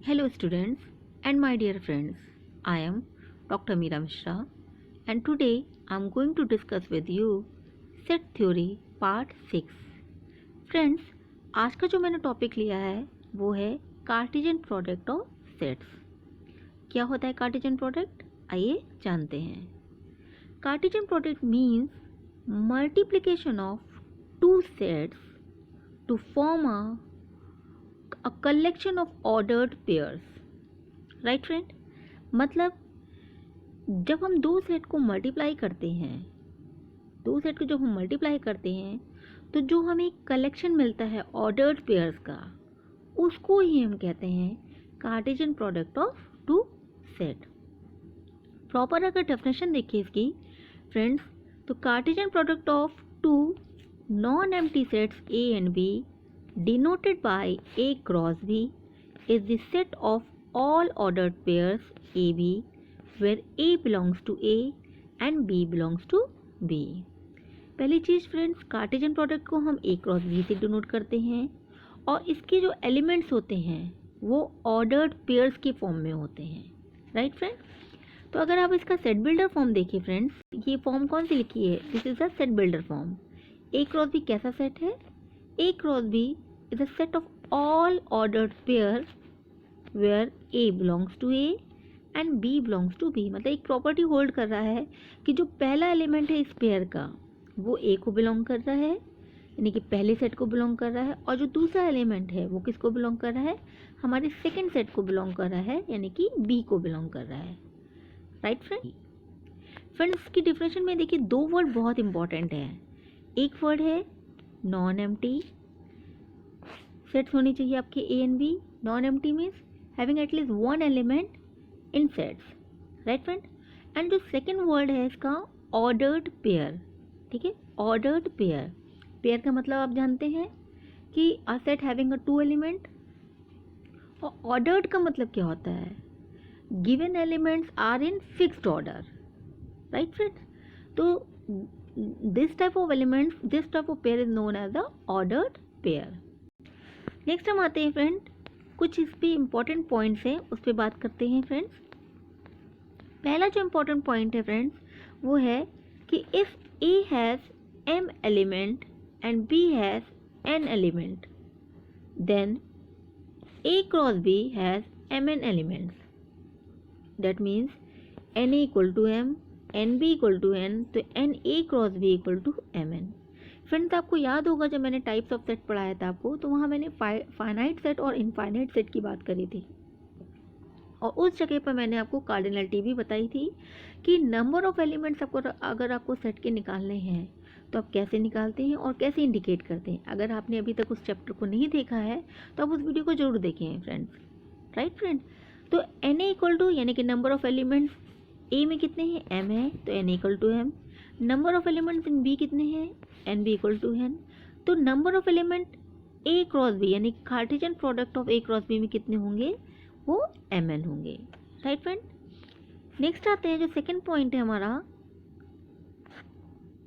Hello students and my dear friends, I am Dr. Meera Mishra and today I am going to discuss with you set theory part 6. Friends, आज का जो मैंने topic लिया है वो है Cartesian product of sets. क्या होता है कार्टेशियन प्रोडक्ट? आइए जानते हैं। Cartesian product means multiplication of two sets to form a collection of ordered pairs, right friend? मतलब जब हम दो सेट को मल्टीप्लाई करते हैं, तो जो हमें कलेक्शन मिलता है ऑर्डर्ड पेयर्स का, उसको ही हम कहते हैं Cartesian product of two set. Proper अगर डेफिनेशन देखिए इसकी फ्रेंड्स, तो cartesian product of two non empty sets A and B denoted by A cross B is the set of all ordered pairs AB where A belongs to A and B belongs to B। पहली चीज़ friends, Cartesian product को हम A cross B से denote करते हैं और इसके जो elements होते हैं वो ऑर्डर्ड पेयर्स के फॉर्म में होते हैं, राइट फ्रेंड? तो अगर आप इसका सेट बिल्डर फॉर्म देखिए फ्रेंड्स, ये फॉर्म कौन सी लिखी है? This is the set builder form. A cross B कैसा सेट है? A cross B is a set of all ordered pairs where A belongs to A and B belongs to B। मतलब एक property hold कर रहा है कि जो पहला एलिमेंट है इस पेयर का वो A को बिलोंग कर रहा है, यानी कि पहले सेट को बिलोंग कर रहा है, और जो दूसरा एलिमेंट है वो किसको बिलोंग कर रहा है? हमारे सेकेंड सेट को बिलोंग कर रहा है, यानी कि B को बिलोंग कर रहा है, राइट फ्रेंड? फ्रेंड्स की डिफिनेशन में देखिए दो वर्ड बहुत इंपॉर्टेंट है। एक वर्ड है नॉन एम्प्टी, सेट्स होनी चाहिए आपके A and B. Non empty means having at least one element in sets, right friend? And जो सेकेंड वर्ड है इसका ऑर्डर्ड पेयर, ठीक है? ऑर्डर्ड पेयर, पेयर का मतलब आप जानते हैं कि a set having a two element. और ऑर्डर्ड का मतलब क्या होता है? Given elements are in fixed order, right friend? तो this type of elements, this type of pair is known as the ordered pair। Next हम आते हैं फ्रेंड, कुछ इस पे इम्पॉर्टेंट पॉइंट्स हैं उस पर बात करते हैं फ्रेंड्स। पहला जो इम्पॉर्टेंट पॉइंट है फ्रेंड्स वो है कि if A has m element and B has n element then A cross B has mn elements. That means n equal to m, n B equal to n, तो n A cross B equal to m n. Friends आपको याद होगा जब मैंने types of set पढ़ाया था आपको, तो वहाँ मैंने फाइनाइट सेट और इनफाइनाइट सेट की बात करी थी, और उस जगह पर मैंने आपको कार्डिनलिटी भी बताई थी कि नंबर ऑफ एलिमेंट्स आपको अगर आपको सेट के निकालने हैं तो आप कैसे निकालते हैं और कैसे इंडिकेट करते हैं। अगर आपने अभी तक उस चैप्टर को नहीं देखा है तो आप उस वीडियो को जरूर देखें फ्रेंड्स, राइट फ्रेंड? तो एन ए इक्वल टू यानी कि नंबर ऑफ एलिमेंट्स ए में कितने हैं? m है, तो n equal to m। Number of elements in b कितने हैं? n b equal to n। तो number of element a cross b यानी cartesian product of a cross b में कितने होंगे? वो mn होंगे, राइट फ्रेंड? नेक्स्ट आते हैं जो सेकंड पॉइंट है हमारा,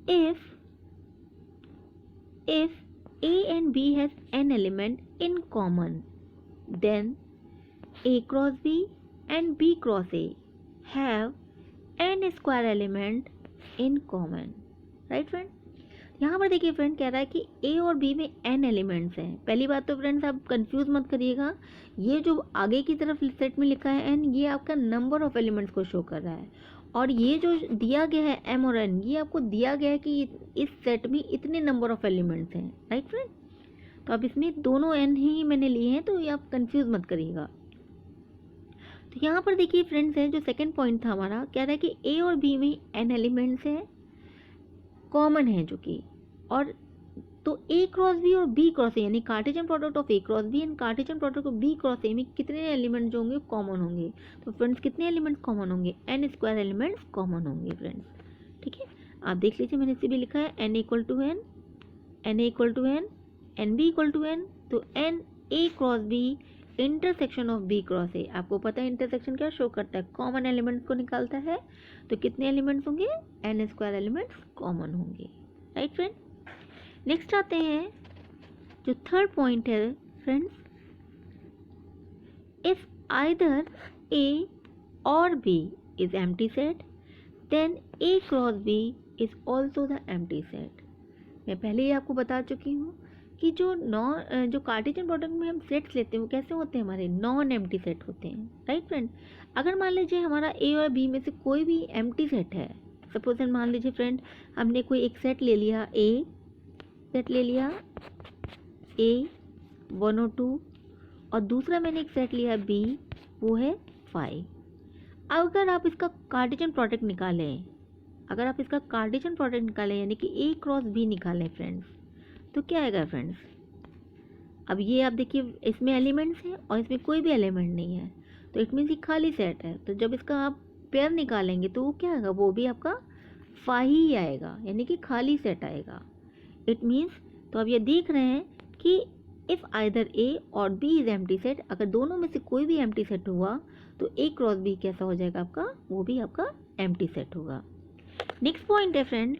if a and b has n element in common then a cross b and b cross a have n square element in common, right friend? यहाँ पर देखिए friend कह रहा है कि A और B में n एलिमेंट्स हैं। पहली बात तो फ्रेंड्स आप कंफ्यूज मत करिएगा, ये जो आगे की तरफ सेट में लिखा है n, ये आपका नंबर ऑफ एलिमेंट्स को शो कर रहा है, और ये जो दिया गया है m और n, ये आपको दिया गया है कि इस सेट में इतने नंबर ऑफ एलिमेंट्स हैं, राइट फ्रेंड? तो अब इसमें दोनों n ही मैंने लिए हैं, तो ये आप कंफ्यूज मत करिएगा। तो यहाँ पर देखिए फ्रेंड्स है जो सेकंड पॉइंट था हमारा, कह रहा है कि A और B में n एलिमेंट्स हैं, कॉमन है जो कि, और तो A क्रॉस B और B क्रॉस A यानी cartesian product of A cross B and Cartesian product of B cross A में कितने एलिमेंट जो होंगे कॉमन होंगे? तो फ्रेंड्स कितने एलिमेंट्स कॉमन होंगे? n स्क्वायर एलिमेंट्स कॉमन होंगे फ्रेंड्स, ठीक है? आप देख लीजिए मैंने इसे भी लिखा है n equal to n, n equal to n, N B equal to n, तो n A cross B intersection of B cross A। आपको पता है इंटरसेक्शन क्या शो करता है? कॉमन एलिमेंट्स को निकालता है। तो कितने एलिमेंट्स होंगे? n स्क्वायर एलिमेंट्स कॉमन होंगे, राइट फ्रेंड? नेक्स्ट आते हैं जो थर्ड पॉइंट है friends, if either A or B is empty set, then A cross B is also the empty set. मैं पहले ही आपको बता चुकी हूँ कि जो कार्टेशियन प्रोडक्ट में हम सेट्स लेते हैं वो कैसे होते हैं, हमारे नॉन एम्प्टी सेट होते हैं, राइट फ्रेंड। अगर मान लीजिए हमारा ए और बी में से कोई भी एम्प्टी सेट है, सपोज मान लीजिए फ्रेंड हमने कोई एक सेट ले लिया, ए सेट ले लिया ए 1 और 2, और दूसरा मैंने एक सेट लिया बी, वो है 5। अगर आप इसका कार्टेशियन प्रोडक्ट निकालें, यानी कि ए क्रॉस बी निकालें फ्रेंड्स, तो क्या आएगा फ्रेंड्स। अब ये आप देखिए इसमें एलिमेंट्स हैं और इसमें कोई भी एलिमेंट नहीं है, तो इट मीन्स ये खाली सेट है। तो जब इसका आप पेयर निकालेंगे तो वो क्या आएगा, वो भी आपका 5 ही आएगा, यानी कि खाली सेट आएगा। इट मीन्स, तो आप ये देख रहे हैं कि इफ़ आइदर ए और बी इज़ एम्प्टी सेट, अगर दोनों में से कोई भी एम्प्टी सेट हुआ तो ए क्रॉस बी कैसा हो जाएगा आपका, वो भी आपका एम्प्टी सेट होगा। नेक्स्ट पॉइंट है फ्रेंड,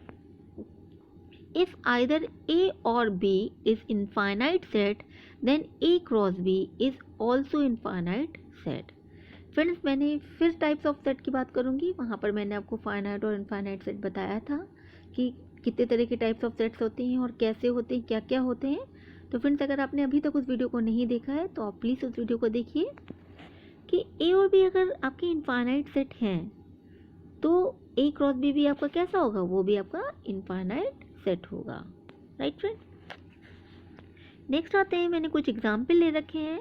इफ आइदर ए और B is infinite set then A cross B is also infinite set. Friends मैंने फिर टाइप्स ऑफ सेट की बात करूंगी, वहाँ पर मैंने आपको फाइनाइट और इनफाइनाइट सेट बताया था कि कितने तरह के टाइप्स ऑफ सेट्स होते हैं और कैसे होते हैं, क्या क्या होते हैं। तो फ्रेंड्स अगर आपने अभी तक उस वीडियो को नहीं देखा है तो आप प्लीज़ उस वीडियो को देखिए कि ए और बी अगर आपके इनफाइनाइट सेट हैं तो ए क्रॉस बी भी आपका कैसा होगा, वो भी आपका इनफाइनाइट सेट होगा, राइट फ्रेंड। नेक्स्ट आते हैं, मैंने कुछ एग्जाम्पल ले रखे हैं,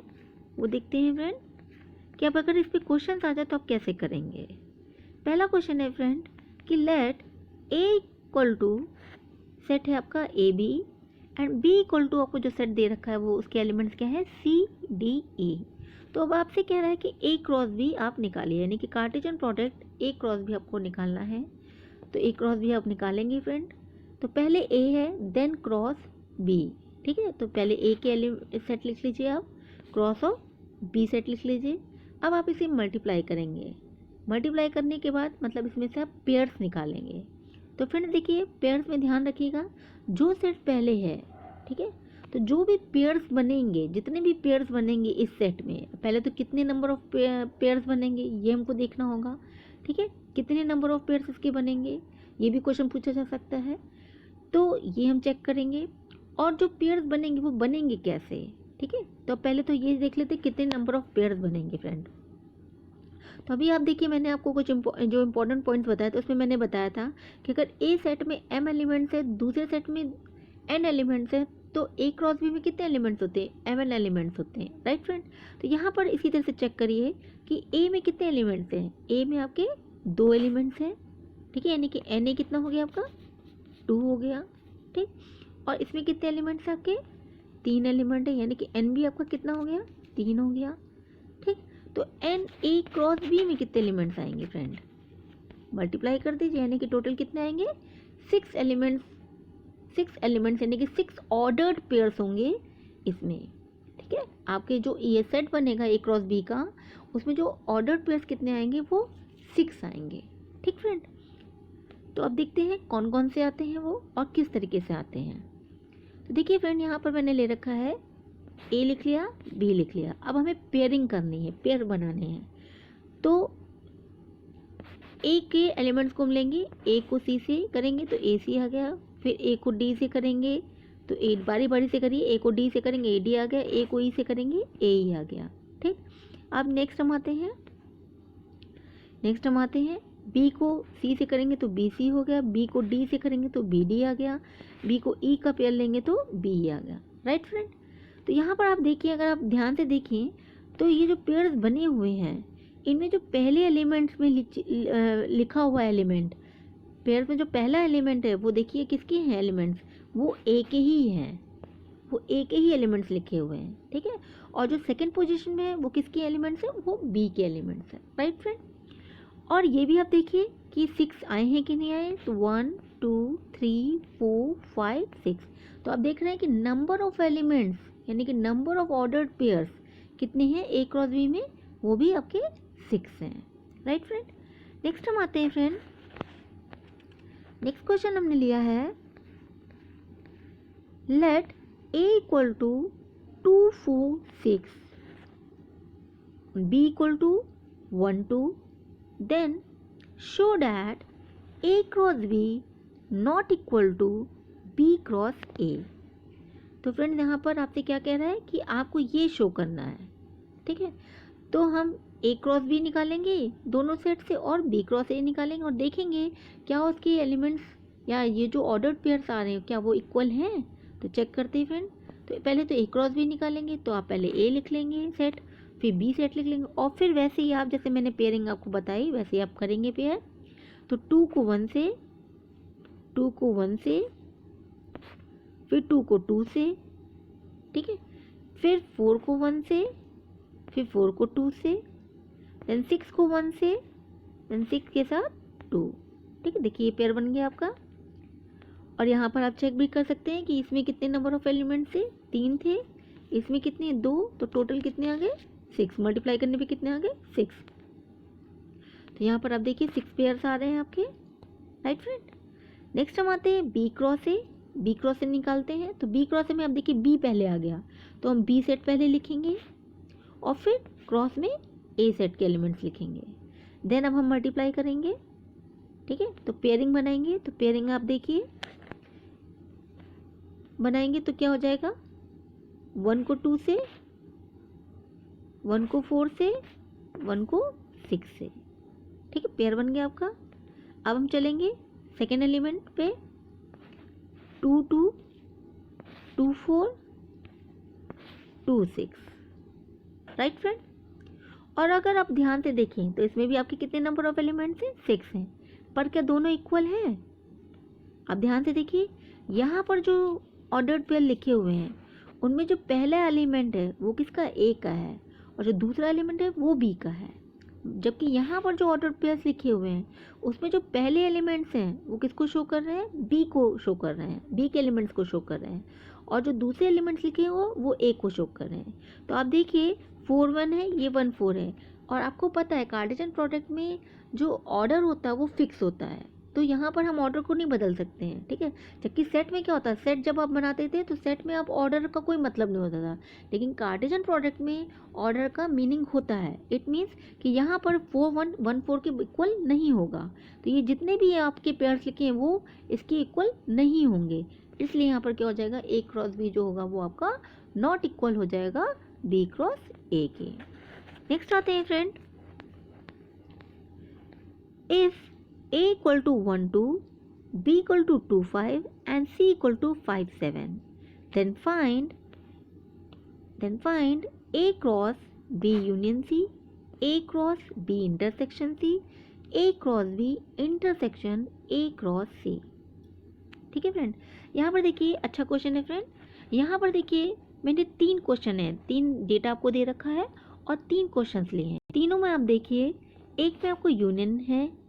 वो देखते हैं फ्रेंड कि अब अगर इस पर क्वेश्चन आ जाए तो आप कैसे करेंगे। पहला क्वेश्चन है फ्रेंड कि let A equal to, set है आपका A B, and B equal to आपको जो सेट दे रखा है वो उसके एलिमेंट्स क्या है, सी डी ई। तो अब आपसे कह रहा है कि ए क्रॉस बी आप निकालिए, यानी कि cartesian product A cross B आपको निकालना है। तो ए क्रॉस बी आप निकालेंगे फ्रेंड, तो पहले ए है देन क्रॉस बी, ठीक है। तो पहले ए के सेट लिख लीजिए आप, क्रॉस ऑफ बी सेट लिख लीजिए। अब आप इसे मल्टीप्लाई करेंगे, मल्टीप्लाई करने के बाद मतलब इसमें से आप पेयर्स निकालेंगे। तो फ्रेंड देखिए पेयर्स में ध्यान रखिएगा, जो सेट पहले है, ठीक है, तो जो भी पेयर्स बनेंगे, जितने भी पेयर्स बनेंगे इस सेट में, पहले तो कितने नंबर ऑफ पेयर्स बनेंगे ये हमको देखना होगा, ठीक है। कितने नंबर ऑफ पेयर्स इसके बनेंगे ये भी क्वेश्चन पूछा जा सकता है, तो ये हम चेक करेंगे। और जो पेयर्स बनेंगे वो बनेंगे कैसे, ठीक है। तो पहले तो ये देख लेते कितने नंबर ऑफ पेयर्स बनेंगे फ्रेंड। तो अभी आप देखिए मैंने आपको कुछ जो इम्पोर्टेंट पॉइंट्स बताया, तो उसमें मैंने बताया था कि अगर ए सेट में एम एलिमेंट्स है, दूसरे सेट में एन एलिमेंट्स है, तो ए क्रॉस बी में कितने एलिमेंट्स होते हैं, एम एन एलिमेंट्स होते हैं, राइट फ्रेंड। तो यहाँ पर इसी तरह से चेक करिए कि ए में कितने एलिमेंट्स हैं, ए में आपके 2 एलिमेंट्स हैं, ठीक है, यानी कि एन ए कितना हो गया आपका 2 हो गया, ठीक। और इसमें कितने एलिमेंट्स हैं आपके 3 एलिमेंट है, यानी कि एन भी आपका कितना हो गया 3 हो गया, ठीक। तो एन ए क्रॉस बी में कितने एलिमेंट्स आएंगे फ्रेंड, मल्टीप्लाई कर दीजिए, यानी कि टोटल कितने आएंगे 6 एलिमेंट्स, 6 एलिमेंट्स यानी कि 6 ऑर्डर्ड पेयर्स होंगे इसमें, ठीक है। आपके जो ये सेट बनेगा ए क्रॉस बी का, उसमें जो ऑर्डर्ड पेयर्स कितने आएंगे वो 6 आएंगे, ठीक फ्रेंड। तो अब देखते हैं कौन कौन से आते हैं वो और किस तरीके से आते हैं। तो देखिए फ्रेंड यहाँ पर मैंने ले रखा है ए लिख लिया, बी लिख लिया। अब हमें पेयरिंग करनी है, पेयर बनाने हैं। तो ए के एलिमेंट्स को हम लेंगे, ए को सी से करेंगे तो ए सी आ गया, फिर ए को डी से करेंगे तो ए बारी बारी से करिए, ए को डी से करेंगे ए डी आ गया, ए को ई से करेंगे ए ई आ गया, ठीक। अब नेक्स्ट हम आते हैं बी को सी से करेंगे तो बी सी हो गया, बी को डी से करेंगे तो बी डी आ गया, बी को ई का पेयर लेंगे तो बी आ गया, राइट फ्रेंड। तो यहाँ पर आप देखिए, अगर आप ध्यान से देखिए तो ये जो पेयर्स बने हुए हैं इनमें जो पहले एलिमेंट्स में लिखा हुआ एलिमेंट, पेयर्स में जो पहला एलिमेंट है वो देखिए किसके हैं एलिमेंट्स, वो ए के ही हैं, वो ए के ही एलिमेंट्स लिखे हुए हैं, ठीक है। और जो सेकंड पोजीशन में है वो किसके एलिमेंट्स हैं, वो बी के एलिमेंट्स हैं, राइट फ्रेंड। और ये भी आप देखिए कि 6 आए हैं कि नहीं आए, तो 1 2 3 4 5 6। तो आप देख रहे हैं कि नंबर ऑफ एलिमेंट्स यानी कि नंबर ऑफ ऑर्डर्ड पेयर्स कितने हैं ए क्रॉस बी में, वो भी आपके 6 हैं, राइट फ्रेंड। नेक्स्ट हम आते हैं फ्रेंड, नेक्स्ट क्वेश्चन हमने लिया है late A equal to 2 4 6। B equal to 1 2, then show that A cross B not equal to B cross A। तो फ्रेंड्स यहाँ पर आपसे क्या कह रहा है कि आपको ये शो करना है, ठीक है। तो हम A क्रॉस B निकालेंगे दोनों सेट से और B क्रॉस A निकालेंगे और देखेंगे क्या उसके एलिमेंट्स या ये जो ऑर्डर्ड पेयर्स आ रहे हैं क्या वो इक्वल हैं। तो चेक करते हैं फ्रेंड। तो पहले तो A क्रॉस B निकालेंगे, तो आप पहले A लिख लेंगे सेट, फिर B सेट लिख लेंगे और फिर वैसे ही आप जैसे मैंने पेयरिंग आपको बताई वैसे ही आप करेंगे पेयर। तो 2 को 1 से, 2 को 1 से, फिर 2 को 2 से, ठीक है, फिर 4 को 1 से, फिर 4 को 2 से, देन 6 को 1 से, देन 6 के साथ 2, ठीक है। देखिए ये पेयर बन गया आपका। और यहाँ पर आप चेक भी कर सकते हैं कि इसमें कितने नंबर ऑफ एलिमेंट्स थे, 3 थे, इसमें कितने 2, तो टोटल कितने आ गए 6, मल्टीप्लाई करने पे कितने आ गए 6। तो यहाँ पर आप देखिए 6 पेयर्स आ रहे हैं आपके, राइट फ्रेंड। नेक्स्ट हम आते हैं B cross A. B cross A निकालते हैं, तो बी क्रॉस ए में आप देखिए बी पहले आ गया, तो हम बी सेट पहले लिखेंगे और फिर क्रॉस में ए सेट के एलिमेंट्स लिखेंगे। देन अब हम मल्टीप्लाई करेंगे, ठीक है। तो पेयरिंग बनाएंगे, तो पेयरिंग आप देखिए बनाएंगे तो क्या हो जाएगा, 1 को 2 से, 1 को 4 से, 1 को 6 से, ठीक है, पेयर बन गया आपका। अब हम चलेंगे सेकेंड एलिमेंट पे, 2 2, 2 4, 2 6, राइट फ्रेंड। और अगर आप ध्यान से देखें तो इसमें भी आपके कितने नंबर ऑफ एलिमेंट्स हैं, 6 हैं, पर क्या दोनों इक्वल हैं। आप ध्यान से देखिए यहाँ पर जो ऑर्डर्ड पेयर लिखे हुए हैं उनमें जो पहला एलिमेंट है वो किसका, ए का है, और जो दूसरा एलिमेंट है वो बी का है। जबकि यहाँ पर जो ऑर्डर्ड पेयर्स लिखे हुए हैं उसमें जो पहले एलिमेंट्स हैं वो किसको शो कर रहे हैं, बी को शो कर रहे हैं, बी के एलिमेंट्स को शो कर रहे हैं, और जो दूसरे एलिमेंट्स लिखे हैं वो ए को शो कर रहे हैं। तो आप देखिए 4 1 है, ये 1 4 है, और आपको पता है कार्टेशियन प्रोडक्ट में जो ऑर्डर होता है वो फिक्स होता है, तो यहाँ पर हम ऑर्डर को नहीं बदल सकते हैं, ठीक है। जबकि सेट में क्या होता है, सेट जब आप बनाते थे तो सेट में आप ऑर्डर का कोई मतलब नहीं होता था, लेकिन कार्टेशियन प्रोडक्ट में ऑर्डर का मीनिंग होता है। इट मीन्स कि यहाँ पर 4 1 1 4 के इक्वल नहीं होगा, तो ये जितने भी आपके पेयर्स लिखे हैं वो इसके इक्वल नहीं होंगे, इसलिए यहाँ पर क्या हो जाएगा, ए क्रॉस बी जो होगा वो आपका नॉट इक्वल हो जाएगा बी क्रॉस ए के। नेक्स्ट आते हैं friend, if A equal to 1 2, B equal to 2 5 and C equal to 5 7, then find A cross B union C, A cross B intersection C, A cross B intersection A cross C। ठीक है friend, यहाँ पर देखिए अच्छा question है friend. यहाँ पर देखिए मैंने 3 क्वेश्चन है, 3 डेटा आपको दे रखा है और 3 क्वेश्चंस लिए हैं। तीनों में आप देखिए एक में आपको यूनियन है,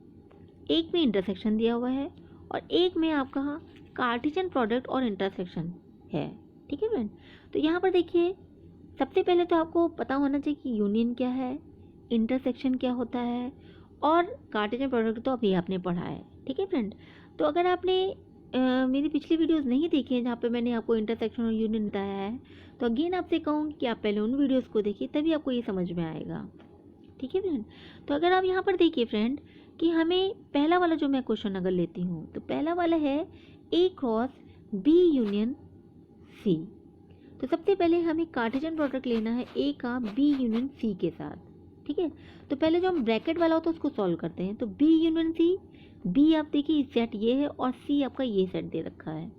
एक में इंटरसेक्शन दिया हुआ है, और एक में आपका कार्टेशियन प्रोडक्ट और इंटरसेक्शन है, ठीक है फ्रेंड। तो यहाँ पर देखिए सबसे पहले तो आपको पता होना चाहिए कि यूनियन क्या है, इंटरसेक्शन क्या होता है, और कार्टेशियन प्रोडक्ट तो अभी आपने पढ़ा है, ठीक है फ्रेंड। तो अगर आपने मेरी पिछली वीडियोस नहीं देखी हैं जहाँ पे मैंने आपको इंटरसेक्शन और यूनियन बताया है, तो अगेन आपसे कहूँगी कि आप पहले उन वीडियोस को देखिए, तभी आपको ये समझ में आएगा, ठीक है फ्रेंड। तो अगर आप यहाँ पर देखिए फ्रेंड कि हमें पहला वाला जो मैं क्वेश्चन अगर लेती हूँ तो पहला वाला है ए क्रॉस बी यूनियन सी। तो सबसे पहले हमें कार्टेशियन प्रोडक्ट लेना है ए का बी यूनियन सी के साथ, ठीक है। तो पहले जो हम ब्रैकेट वाला होता है उसको सॉल्व करते हैं। तो बी यूनियन सी, बी आप देखिए सेट ये है और सी आपका ये सेट दे रखा है,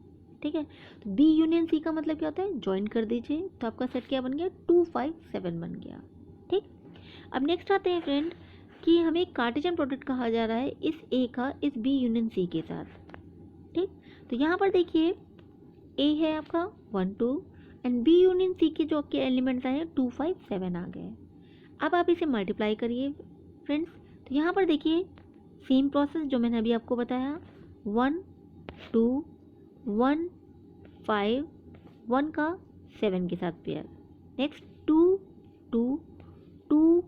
ठीक है। तो बी यूनियन सी का मतलब क्या होता है, ज्वाइन कर दीजिए, तो आपका सेट क्या बन गया, 2 5 7 बन गया, ठीक। अब नेक्स्ट आते हैं फ्रेंड कि हमें कार्टेशियन प्रोडक्ट कहा जा रहा है इस ए का इस बी यूनियन सी के साथ, ठीक। तो यहाँ पर देखिए ए है आपका 1 2 एंड बी यूनियन सी के जो आपके एलिमेंट्स आए हैं 2 5 7 आ गए। अब आप इसे मल्टीप्लाई करिए फ्रेंड्स। तो यहाँ पर देखिए सेम प्रोसेस जो मैंने अभी आपको बताया, 1 2 1 5 1 का 7 के साथ पेयर, नेक्स्ट 2 2 2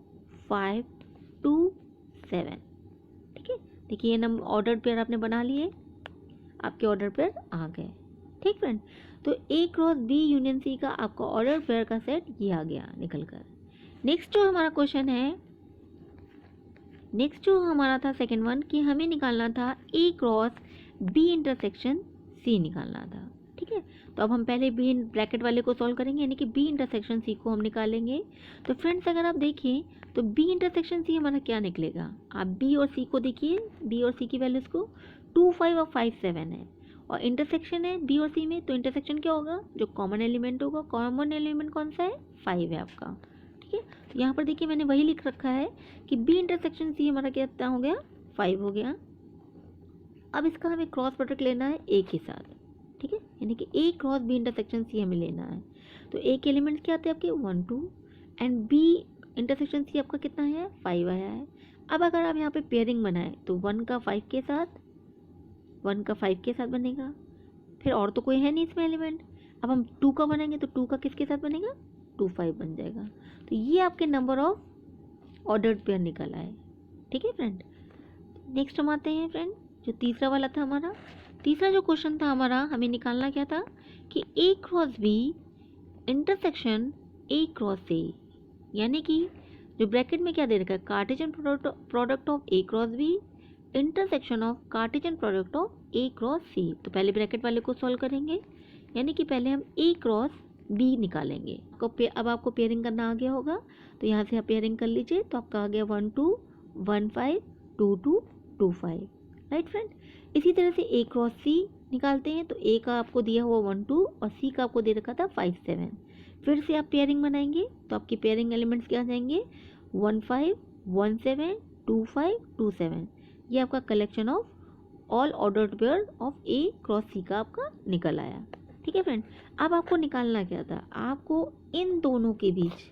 5 2 7, ठीक है। देखिए ये नंबर ऑर्डर पेयर आपने बना लिए, आपके ऑर्डर पेयर आ गए, ठीक फ्रेंड। तो ए क्रॉस बी यूनियन सी का आपका ऑर्डर पेयर का सेट ये आ गया निकल कर। नेक्स्ट जो हमारा क्वेश्चन है, नेक्स्ट जो हमारा था सेकेंड वन कि हमें निकालना था ए क्रॉस बी इंटरसेक्शन सी निकालना था। ठीक है, तो अब हम पहले बी ब्रैकेट वाले को सॉल्व करेंगे, यानी कि बी इंटरसेक्शन सी को हम निकालेंगे। तो फ्रेंड्स अगर आप देखिए तो बी इंटरसेक्शन सी हमारा क्या निकलेगा, आप बी और सी को देखिए, बी और सी की वैल्यूज़ को 2 5 और 5 7 है, और इंटरसेक्शन है बी और सी में, तो इंटरसेक्शन क्या होगा, जो कॉमन एलिमेंट होगा, कॉमन एलिमेंट कौन सा है, 5 है आपका। ठीक है, तो यहाँ पर देखिए मैंने वही लिख रखा है कि बी इंटरसेक्शन सी हमारा कितना हो गया, 5 हो गया। अब इसका हमें क्रॉस प्रोडक्ट लेना है ए के साथ। ठीक है, यानी कि A cross B intersection C हमें लेना है। तो ए के एलिमेंट्स क्या आते हैं आपके 1 2, एंड बी इंटरसेक्शन सी आपका कितना है, 5 आया है। अब अगर आप यहाँ पे पेयरिंग बनाए तो 1 का 5 के साथ, 1 का 5 के साथ बनेगा, फिर और तो कोई है नहीं इसमें एलिमेंट। अब हम 2 का बनाएंगे तो 2 का किसके साथ बनेगा, 2 5 बन जाएगा। तो ये आपके नंबर ऑफ ऑर्डर्ड पेयर निकल आए। ठीक है फ्रेंड, नेक्स्ट हम आते हैं फ्रेंड, जो तीसरा वाला था हमारा, तीसरा जो क्वेश्चन था हमारा, हमें निकालना क्या था कि A cross B intersection A cross A, यानी कि जो ब्रैकेट में क्या दे रखा है, Cartesian product of A cross B intersection of Cartesian product of A cross C. तो पहले ब्रैकेट वाले को सॉल्व करेंगे, यानी कि पहले हम ए क्रॉस बी निकालेंगे। अब आपको पेयरिंग करना आ गया होगा, तो यहाँ से आप पेयरिंग कर लीजिए, तो आपका आ गया 1 2 1 5 2 2 2 5। राइट फ्रेंड, इसी तरह से ए क्रॉस सी निकालते हैं, तो ए का आपको दिया हुआ 1 2 और सी का आपको दे रखा था 5 7। फिर से आप पेयरिंग बनाएंगे, तो आपकी पेयरिंग एलिमेंट्स क्या आ जाएंगे, 1 5 1 7 2 5 2 7। ये आपका collection of all ordered pair of A cross C का आपका निकल आया। ठीक है फ्रेंड, अब आपको निकालना क्या था, आपको इन दोनों के बीच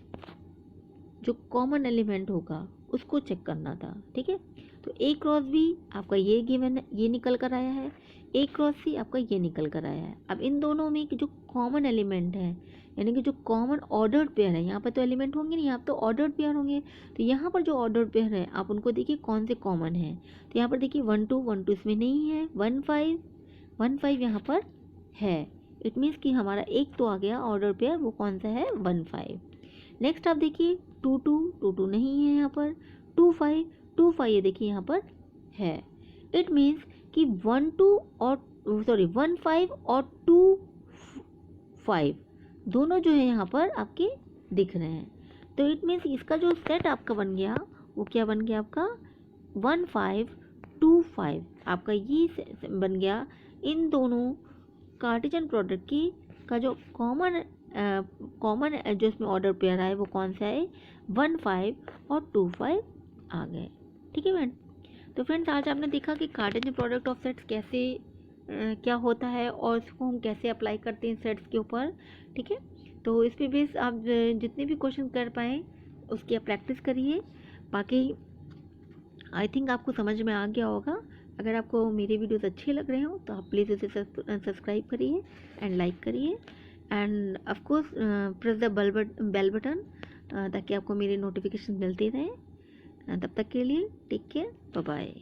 जो कॉमन एलिमेंट होगा उसको चेक करना था। ठीक है, तो ए क्रॉस बी आपका ये गिवन, ये निकल कर आया है, ए क्रॉस सी आपका ये निकल कर आया है। अब इन दोनों में जो कॉमन एलिमेंट है, यानी कि जो कॉमन ऑर्डर्ड पेयर है, यहाँ पर तो एलिमेंट होंगे नहीं, यहाँ तो ऑर्डर्ड पेयर होंगे, तो यहाँ पर जो ऑर्डर्ड पेयर है आप उनको देखिए कौन से कॉमन है। तो यहाँ पर देखिए 1 2 1 2 इसमें नहीं है, 1 5 यहाँ पर है। इट मीन्स कि हमारा एक तो आ गया ऑर्डर पेयर, वो कौन सा है, 1 5। नेक्स्ट आप देखिए 2 2 नहीं है यहाँ पर, 2 5 ये देखिए यहाँ पर है। इट मीन्स कि 1 2 और 1 5 और 2 5 दोनों जो है यहाँ पर आपके दिख रहे हैं। तो इट मीन्स इसका जो सेट आपका बन गया वो क्या बन गया आपका, 1 5 2 5 आपका ये बन गया इन दोनों कार्टेशियन प्रोडक्ट की का जो कॉमन जो इसमें ऑर्डर पेयर आए वो कौन सा है, 1 5 और 2 5 आ गए। ठीक है फ्रेंड, तो फ्रेंड्स आज आपने देखा कि कार्टेशियन प्रोडक्ट ऑफ सेट्स कैसे क्या होता है और उसको हम कैसे अप्लाई करते हैं सेट्स के ऊपर। ठीक है, तो इस पे बेस आप जितने भी क्वेश्चन कर पाएँ उसकी आप प्रैक्टिस करिए। बाकी आई थिंक आपको समझ में आ गया होगा। अगर आपको मेरे वीडियोस अच्छे लग रहे हो तो आप प्लीज़ उसे सब्सक्राइब करिए एंड लाइक करिए, and of course press the bell button ताकि आपको मेरे नोटिफिकेशन मिलते रहें। तब तक के लिए टेक केयर, बाय बाय।